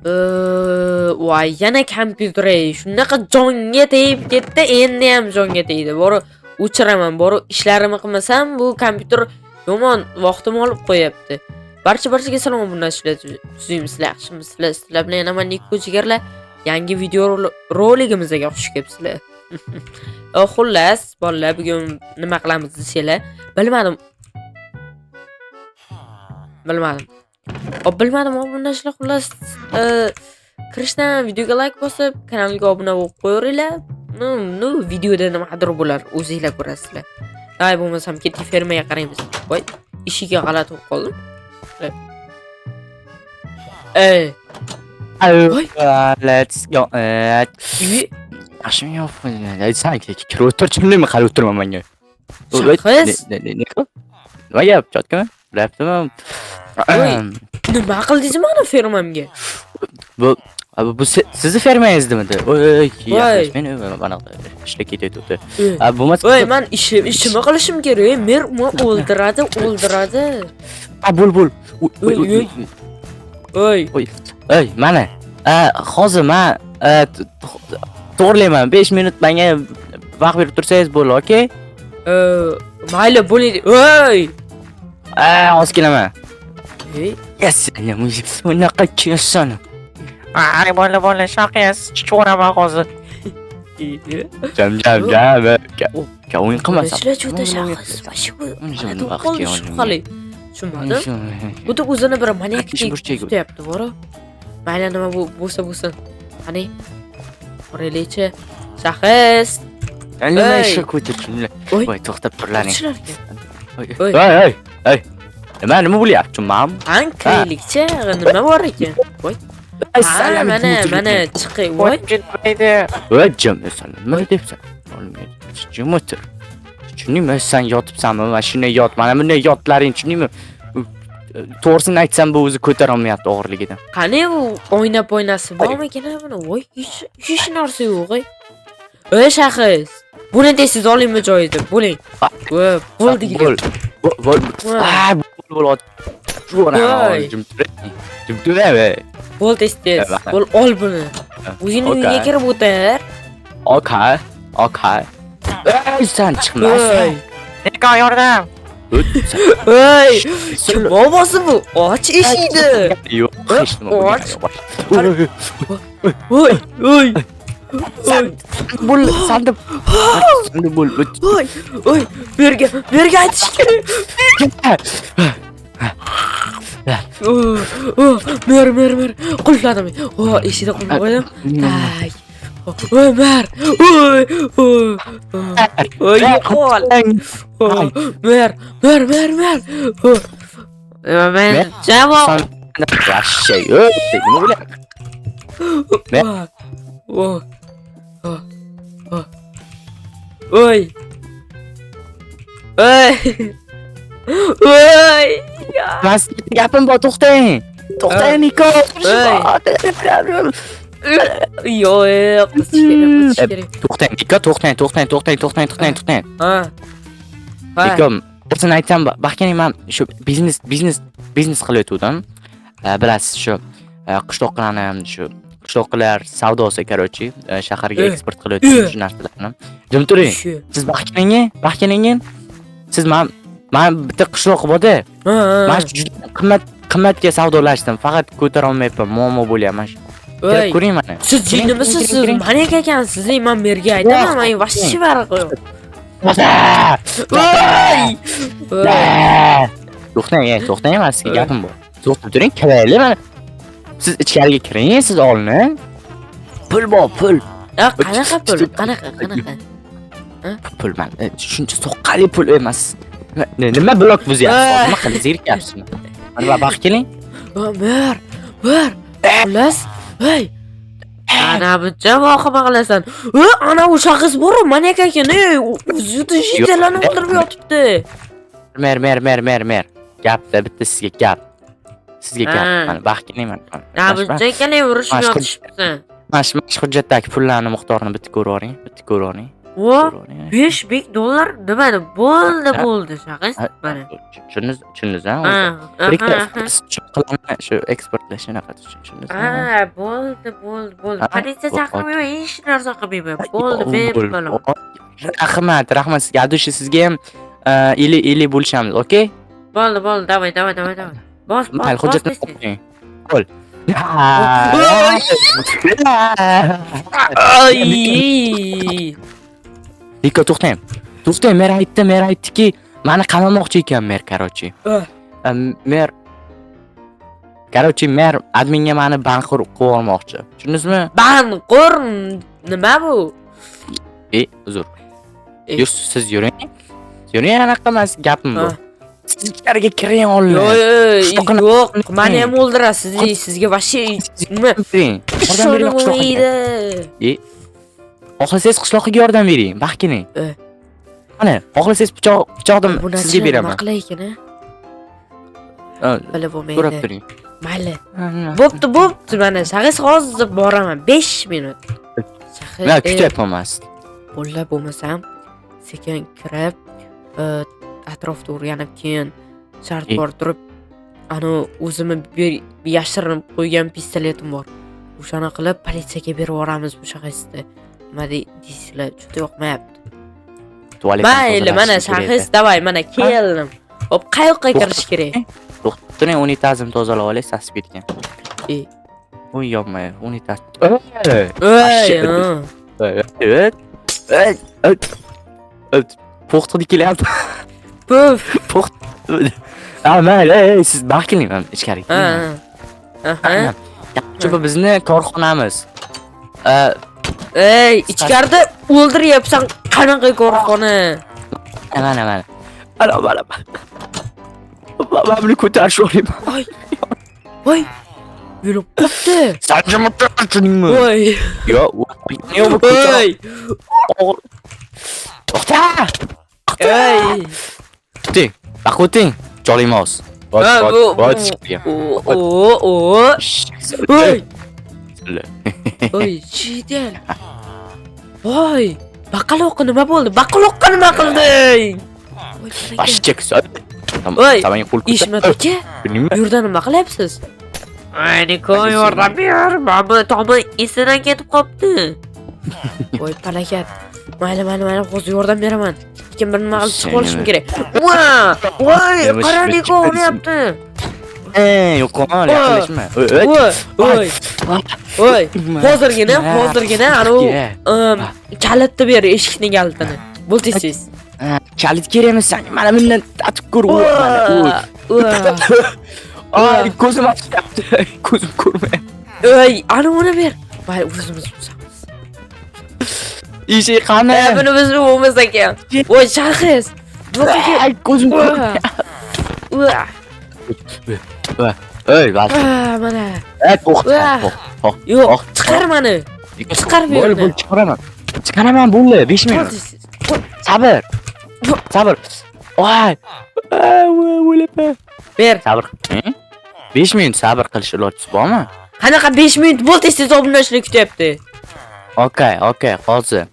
Voy, yana kompyuter shunaqa jonga tegib ketdi, endi ham jonga tegdi. Bor o'chiraman, bor ishlarimni qilmasam bu kompyuter yomon vaqtimni olib qo'yapti. Barchaga salom bundan sizlar yaxshimisizlar? Sizlar bilan yana men Niko jigarlar yangi video roligimizga xush kelibsizlar. Xullas, bolalar bugun nima qilamiz desanglar, bilmadim. Bilmadim, bundan ishlar xullas kirishdan videoga like bosib, kanalga obuna bo'lib qo'yinglar. No, videoda nimadir bo'lar, o'zingizlar ko'rasizlar. Ay, bo'lmasam ketib fermaga qaraymiz. Voy, ishiga g'alati bo'lib qoldim. Let's go. Yaxshimi yo'q. Sen kirib o'tirchimmi, qarab o'tirman menga. Nima gap, chotgami? Bilasizmi? Nima qildingiz mana fermamga? Bu sizni fermangizdimi? Men mana ishga ketyapti. Bo'lmasa voy, men ishimni qilishim kerak. Men o'ldiradi. Bo'l. Oy, mana. Hozir men to'g'rilayman. 5 minut menga vaqt berib tursangiz bo'ladi, okey? Mayli, bo'ladi. Voy! Hozir kelaman. Yes, unaqa kiysan. Ay, bola, shaqas, chiqoraman hozir. Jam. Ka o'yin qilmasam. Juda shaqas. Tushunmadim. Bu da o'zini bir maniakdek tutyapti, bora. Mayli, nima bo'lsa. Qani? Qoraylikchi. Shaqas. Nima ish ko'tarishinglar? Voy, to'xtab turlaring. Ey. Nima bo'lyapti, mam? Qankaylikchi, nima bor ekan? Voy. Mana chiqay, voy. Voy, jimsan. Nima deyapsan? Jim o'tir. Tushunmayman, sen yotibsanmi? Mana shunday yot. Mana bunday yotlaring, tushunmayman. To'g'risini aytsam, bu o'zi ko'tara olmayapti og'irligidan. Qani u o'ynab-o'ynasi bormi ekan buni? Voy, hech narsa yo'q. Ey shaxs. Buni deysiz olaymi joyida? Bo'ling. Bo'ldi. Bo'l. Jim turave. Bo'l tez. Bo'l, ol buni. O'zing uyga kirib o'tir. Okay. Ey, sen chiqmas. Nega yordam? Ey, kim bobosi bu? Och eshikni. Yo'q, hech nima bo'lmaydi. Voy. Bo'l, sandim. Bo'l. Voy, berga aytish kerak. Mer. Qulfladim. Eshikni qulflab qo'ydim. Tay. Mer. Yo'qol. Mer. Men javob. Rashay. Nima bo'lyapti? Oy. Mas gapim bor, to'xtang, Niko. Yo'q, to'xtang, Niko, to'xtang. Niko, o'zini aytsam, baxtkening men shu biznes qilayotgandim. Bilasiz, shu qishloqlar savdosi, короче, shaharga eksport qilayotgan shu narsalarni. Jim turing. Siz baxtkening, siz men bitta qishloq bor-da. Men juda qimmatga savdolashdim, faqat ko'tara olmayapman, muammo bo'lyapman. Ko'ring mana. Siz jinnimisiz? Siz maniak ekansiz. Men merga aytaman, men vashchi farq yo'q. To'xtang, men sizga gapim bor. To'xtab turing, kiraylik mana. Siz ichkariga kiring, siz olin. Pul bor, pul. Qanaqa pul? Qanaqa? Pul men shuncha soqqali pul emas. Nima blok buzyapsiz? Nima qilib zerikapsizmi? Mana bax keling. Mer. Xullas, hey. Ana buncha voqea qilasan. Ana u shaxs bor, maniak ekan. O'zi shitalarni o'ldirib yotibdi. Mer. Gapda bitta sizga gap. Mana bax keling mana. Na buncha kelay urishib yotibsan. Mana hujjatdagi pullarning miqdorini bitta ko'rib oling. $5,000 nima bo'ldi shaxs mana. Tushundingiz, ha? Bir ikki qishloqlarni shu eksportlash shunaqa tushundingizmi? Bo'ldi. Ha, Politsiya bu- chaqirmayman, hech narsa qilmayman. Bo'ldi, bemalol. Rahmat sizga. Adushi sizga ham ili bo'lishamiz, okey? Bo'ldi, davay. Bos. Mayli, hujjatni tez. qo'ying. Qo'l. Ay! Dikkat to'xtang. Mer aytdiki, meni qamamoqchi ekan mer, короче. Mer mer adminga meni banqur qilib olmoqchi. Tushundingizmi? Banqur nima bu? Uzr. Yo'q, siz yuring. Yuring, anaqa emas gapim bu. Siz ichkariga kiring olin. Yo'q, meni ham o'ldirasiz. Sizga vashi nima? Yordam bering. Xohlasangiz qishloqqa yordam bering. Bax keling. Mana, xohlasangiz pichoqni sizga beraman. Nima qilay ekan, Bilib bo'lmaydi. Ko'rib turing. Mayli. Bo'pti, mana shag'is hozir boraman. 5 minut. Men kutyapman mas. Bo'la bo'lmasam, sekin kirib, atrofda o'rganib keyin shart bor turib, o'zimni yashirinib qo'ygan pistoletim bor. O'shani qilib politsiyaga berib yuboramiz bu shag'isni. Nima deysizlar? Juda yoqmayapti. Mayli, mana shag'is, davay, mana keldim. Hop, qayoqqa kirish kerak? To'xtating, unitazimni tozalab olay, sasib ketgan. Voy, yopmay, unitaz. Po'xtdi kelyapti. Po'xt. Mayli, siz bax keling, men ichkariga. Chunki bizni korxonamiz. Ichkarida o'ldiryapsan, qanaqa korxona? Mana. Mana. Ben bunu ko'tarib olayman. Voy. Yurib qopti. Sanjim o'tirishingmi? Voy. Yo'q, bu ko'tarib. To'xta. Ting, baquting. Jolly Mouse. Voy. Voy, chidel. Voy. Baqaloqqa nima bo'ldi? Baqaloqqa nima qilding? Bashchak. Voy, Ishmat aka, yurda nima qilyapsiz? Niko yordam ber, mana tomi esidan ketib qopti. Voy, palakat. Mayli, hozir yordam beraman. Lekin bir nima qilib chiqib olishim kerak. Voy, qara Niko uryapti. Yo'qman, yaqinlashma. Voy, hozirgina kalitni ber, eshikning kalitini. Bo'ltisiz. Kalit kerakmi sen? Mana bundan tatib ko'r. Ay, ko'zim ochilibdi. Ko'zim ko'rmayapti. Uni ber. Mayli, o'zimiz bo'lamiz. Eshik qani? Buni biz bo'lmas ekan. Voy, shahris. Ay, ko'zim ko'rmayapti. Bas. Mana. To'xta. Yo'q, chiqar meni. Chiqar bu yerdan. Chiqaraman, bo'ldi. 5 minut. Sabr. Voy. O'laman. Ber. Sabr. 5 minut sabr qilish ilojisi bormi? Qanaqa 5 minut bo'ldi, siz obunashni kutyapti. Okay, hozir.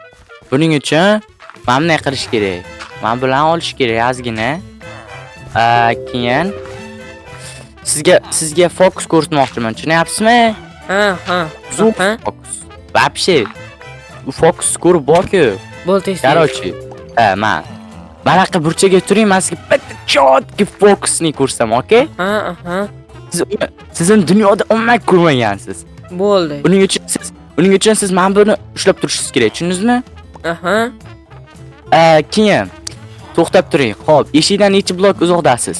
Buning uchun mana bunday qilish kerak. Men bilan olish kerak ozgina. Keyin sizga fokus ko'rsatmoqchiman, tushunyapsizmi? Ha. Fokus. Вообще, bu fokus ko'rib bor-ku. Bo'ldi. Короче, mana qilib burchaga turing, men sizga bitta chotki fokusni ko'rsataman, okey? Ha. Sizni dunyoda umuman ko'rmagansiz. Bo'ldi. Buning uchun siz men buni ushlab turishingiz kerak, tushundingizmi? Keyin to'xtab turing. Xo'p, eshikdan necha blok uzoqdasiz?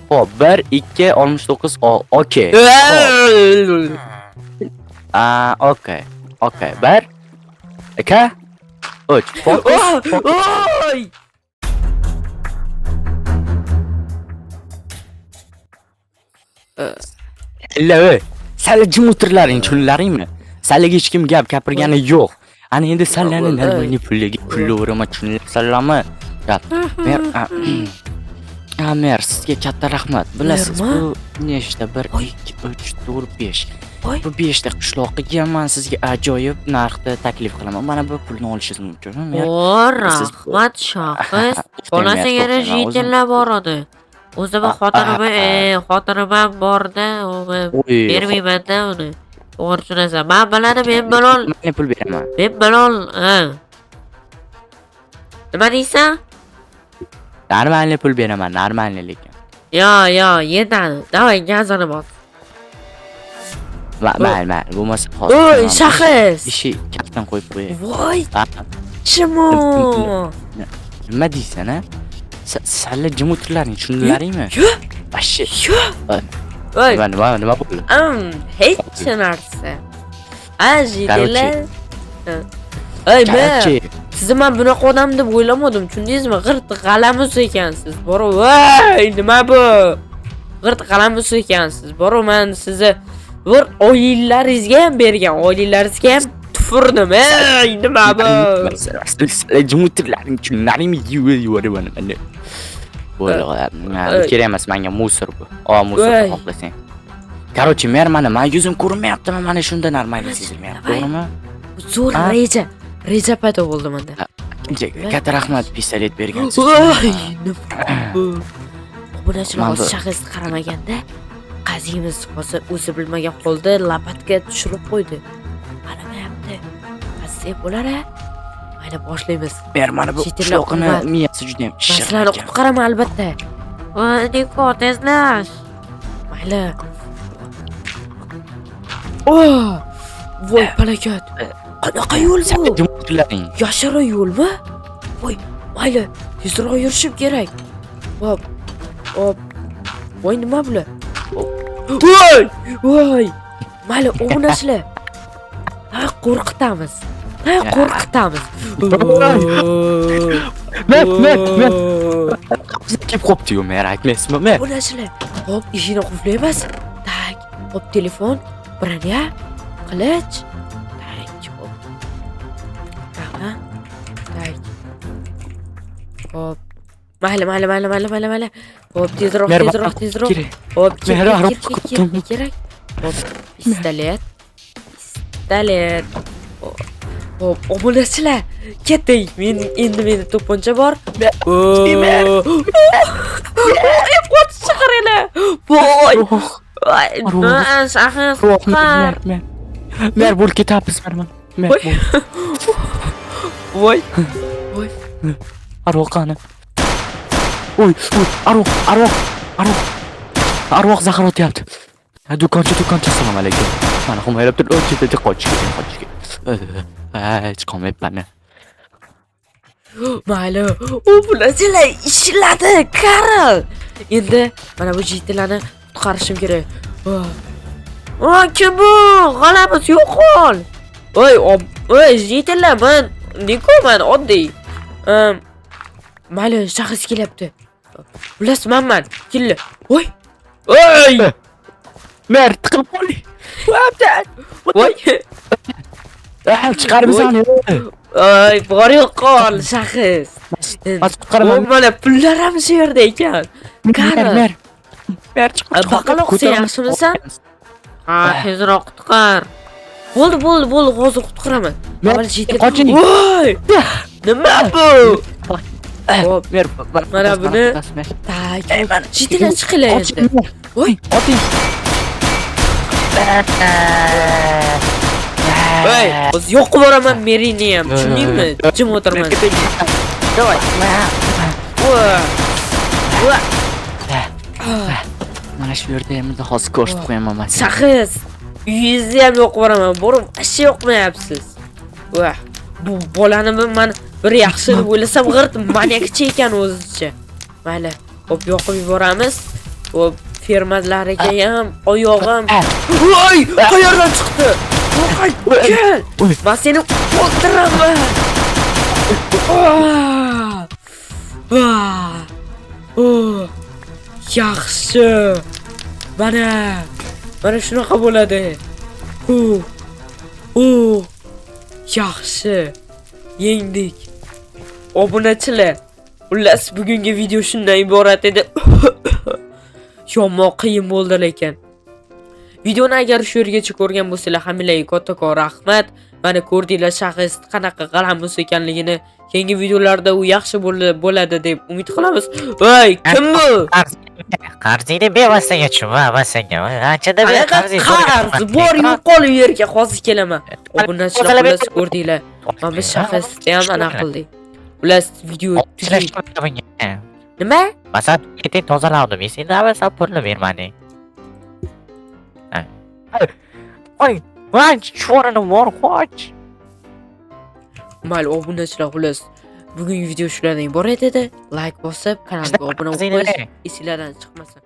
Xo'p, 1 2 69 okey. Okey. 1 2 3 fokus. Oy! Sal jim o'tirlaring, tushunlaringmi? Sal hech kim gap gapirgani yo'q. Ana endi sallarni normalniy puliga kullaveraman, tushunlasizlarmi? Mer, sizga katta rahmat. Bilasiz, bu nechta 1 2 3 4 5. Bu 5 ta qishloqqa men sizga ajoyib narxda taklif qilaman. Mana bu pulni olishingiz mumkin. Rahmat shohis. Bolasiga yana jitillar bor edi. O'zimni xotinim ham borda, bermayman-da uni. To'g'ri tushunasan. Men biladi, men bilol. Men pul beraman. Men bilol, Nima deysan? Normalniy pul beraman, normalniy lekin. Yo, yetadi. Davay, gazini bos. Mayli, bo'lmasa hozir. Oy, shaxs. Ishi kaftdan qo'yib qo'yay. Voy, chimo. Nima deysan, a? Sizlar jim o'tirlaring, tushundilaringmi? Vashshi. Voy, Nima bo'ldi? hech narsa. Ajidlar. Ey, sizni men bunaqa odam deb o'ylamadim, tushundingizmi? G'irt g'alamus ekansiz. Bora, voy, nima bu? G'irt g'alamus ekansiz. Bora, men sizni bir oilaringizga ham bergan, oilaringizga ham tufurdim. Ey, nima bu? Jim o'tirlaring, tushunlaringmi? Yuvaraman. Bo'ldi, kerak emas menga musor bu. Musor xohlasang. Короче, men men yuzim ko'rinmayaptimi? Mana shunda normal sezilmayapti, to'g'rimi? Zo'r reja paydo bo'ldi menda. Katta rahmat pistolet bergansiz. Voy, bunachilar hozir shaxsga qaramaganda, qaziyimiz hozir o'zi bilmagan holda lapatga tushirib qo'ydi. Qaramayapti. Qaziy bo'lar-a? Mayli, boshlaymiz. Mana bu qishloqni miyasi juda ham Sizlarni qutqaraman albatta. Voy, Niko, tezlash. Mayli. Voy, palakat. Qanaqa yo'l bu? Yashira yo'lmi? Voy, mayli, tezroq yurishim kerak. Hop. Voy, nima bular? Voy. Mayli, o'g'nashlar. Qo'rqitamiz. Men. Kim qopdi-yu, men aytmaysizmi, men? O'g'nashlar. Hop, eshikni qulflaymiz. Tak. Hop, telefon. Branya. Qilich. Hop. Mayli. Hop, tezroq. Hop, kerak. Hop, pistolet. Hop, obunachilar. Ketdik. Meni to'pponcha bor. Qo'tish chiqaringlar. Voy. Men shaxs. Mer bo'lib ketamiz, men. Voy. Arvoq qani? Arvoq zahar o'tyapti. Do'konchi, assalomu alaykum. Mana himoyalab tur, chetda qochishga. Hech qolmayapman. Mayli, bularchilar ishladi, Karl. Endi mana bu jitlarni qutqarishim kerak. Kim bu? G'alabas yo'qol. Oy, jitlar, men Nikoman oddiy. Mayli, shaxs kelyapti. Bilasizman, keldi. Voy. Mer, tiqilib qoldi. Voy. Chiqarib sani. Bor yo'qol, shaxs. Mana pullar ham shu yerda ekan. Mer, chiqib. Baqaloq, sen yaxshimisan? Tezroq qutqar. Bo'ldi, hozir qutqaraman. Qoching. Voy! Nima bu? Hop, mana buni. Jitlar chiqinglar endi. Voy, oting. Voy, o'z yo'qib boraman Merini ham. Tushundingmi? Jim o'tirman. Davay. Mana shu yerda ham hozir ko'rsatib qo'yaman men. Shaxs. Uyingizni ham yo'qib boraman. Borib, ish yo'qmayapsiz. Voy, bu bolani men bir yaxshi deb o'ylasam, g'irt maniakcha ekan o'zicha. Mayli, hop yoqib yuboramiz. Hop, fermalarga ham, oyog'im. Voy, qayerdan chiqdi? Kel. Men seni o'ldiraman. Yaxshi. Mana shunaqa bo'ladi. Yaxshi. Yengdik. Obunachilar, xullas bugungi video shundan iborat edi. Yomon qiyin bo'ldi lekin. Videoni agar shu yergacha ko'rgan bo'lsanglar, hammalarga kattakon rahmat. Mana ko'rdinglar shaxs qanaqa g'alamus ekanligini. keyingi videolarda u yaxshi bo'ladi deb umid qilamiz. Voy, kim bu? Qarzingni bevositaga tushun, vasaga. Anchada qarz bor yo'qolib yerga hozir kelaman. Obunachilar xullas ko'rdinglar. Mana biz shaxsda ham anaqa qildik. Xullas video tugaydi. Nima? Masal keting tozalavdim. Sen nima pulni bermading? Voy, voy, cho'rini bor qoch. Mayli, obunachilar xullas. Bugungi video shulardan iborat edi. Like bosib, kanalga obuna bo'lib qo'yish esinglardan chiqmasin.